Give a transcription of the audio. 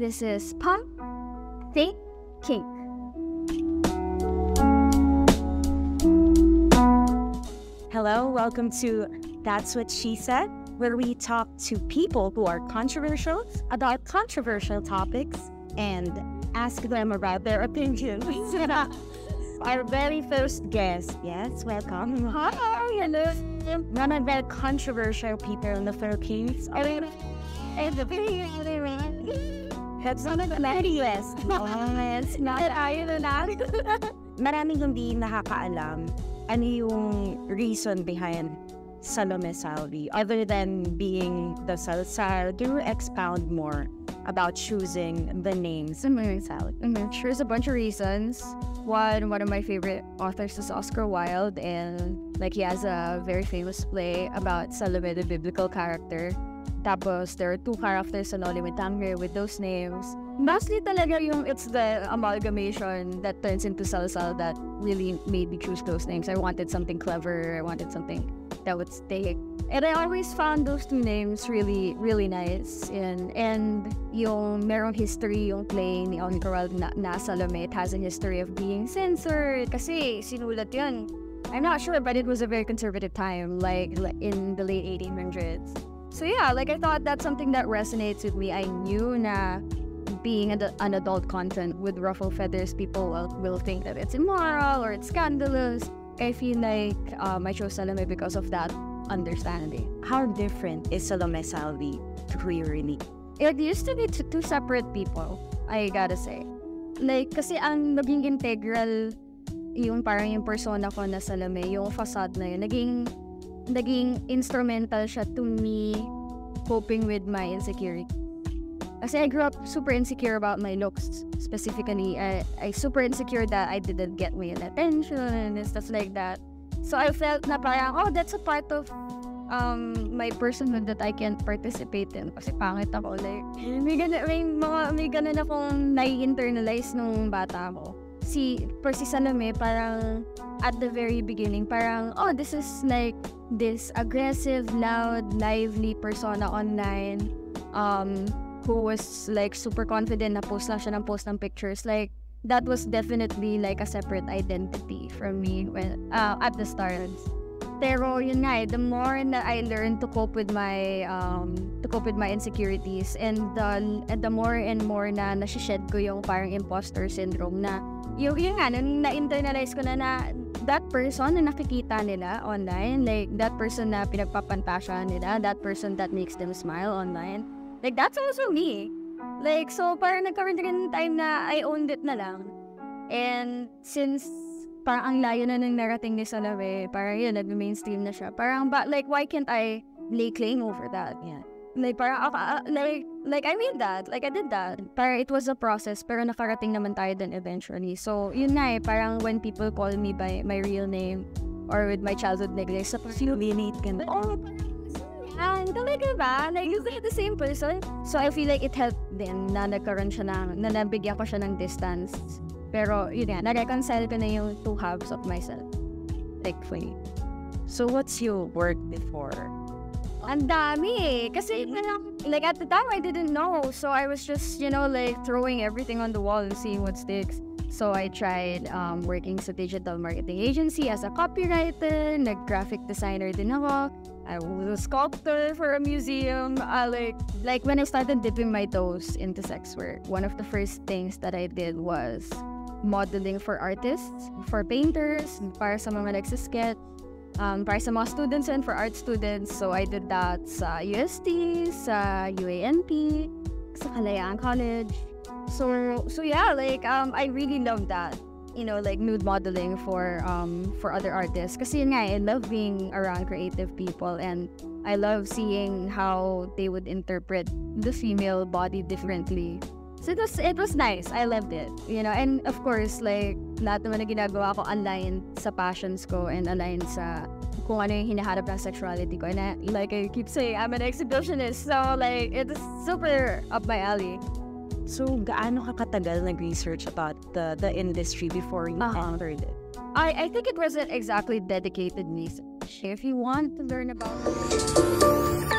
This is Pumph, Kink. Hello, welcome to That's What She Said, where we talk to people who are controversial about controversial topics and ask them about their opinions. Our very first guest, yes, welcome. Hi, hello. One of the controversial people in the Philippines. That's not the US. It's not Maraming hindi nakakaalam ano yung reason behind Salome Salvi, other than being the Salsal. Can you expound more about choosing the names? Salome Salvi. There's a bunch of reasons. One of my favorite authors is Oscar Wilde, and like he has a very famous play about Salome, the biblical character. Tapos there are two characters in Olimitangre with those names. Mostly talaga it's the amalgamation that turns into Salsal that really made me choose those names. I wanted something clever. I wanted something that would stay. And I always found those two names really, really nice. And yung merong history, yung play ni Oscar Wilde na Salome, it has a history of being censored. Kasi sinulat yun. I'm not sure, but it was a very conservative time, like in the late 1800s. So yeah, like I thought that's something that resonates with me. I knew na being an adult content with ruffle feathers, people will think that it's immoral or it's scandalous. I feel like I chose Salome because of that understanding. How different is Salome Salvi to who you really? It used to be two separate people, I gotta say. Like, kasi ang naging integral yung parang yung persona ko na Salome, yung facade na yun, naging instrumental siya to me coping with my insecurity. Kasi I grew up super insecure about my looks. Specifically, I super insecure that I didn't get my attention and stuff like that. So I felt na parang, oh, that's a part of my personhood that I can't participate in. Kasi pangit ako. Like, may ganun akong nai-internalize nung bata ako. Si Salome, parang at the very beginning, parang, oh, this is like this aggressive, loud, lively persona online who was like super confident na post lang siya ng post ng pictures. Like, that was definitely like a separate identity from me when at the start. Pero yun nga, the more that I learned to cope with my insecurities and the more and more na nasished ko yung parang imposter syndrome na yung nga, na-internalize ko na that person na nakikita nila online, like that person na pinagpapantasya nila, that person that makes them smile online, like that's also me. Like, so parang nagkaroon din ng time na I owned it na lang. And since parang ang layo na ng narating ni Salome, parang yun, nag-mainstream na siya. Parang, but like, why can't I lay claim over that? Yeah. Like, parang, like I made that. Like, I did that. Parang it was a process, pero nakarating naman tayo dun eventually. So, yun nga parang when people call me by my real name or with my childhood nickname, so you relate ka na. Oh, talaga ba? Like, is it the same person? So, I feel like it helped din na nagkaroon siya na nabigyan ko siya ng distance. Pero, yun nga, na-reconcile ko na yung two halves of myself. Thankfully. So, what's your work before? Ang dami eh. Kasi, like, at the time, I didn't know. So, I was just, like, throwing everything on the wall and seeing what sticks. So, I tried working sa digital marketing agency as a copywriter. Nag-graphic designer din ako. I was a sculptor for a museum. Like when I started dipping my toes into sex work, one of the first things that I did was modeling for artists, for painters, para sa mga nagsisketch, para sa mga students and for art students. So I did that sa UST, sa UANP, sa Kalayaan College. So yeah, like I really love that. Like nude modeling for other artists. Kasi yun nga, I love being around creative people and I love seeing how they would interpret the female body differently. So it was nice. I loved it. And of course, like, lahat naman na ginagawa ko aligned sa passions ko and aligned sa kung ano yung hinaharap ng sexuality ko. And like I keep saying, I'm an exhibitionist. So like, it's super up my alley. So, gaano ka katagal nag-research about the industry before you entered it? I think it wasn't exactly dedicated research. If you want to learn about it,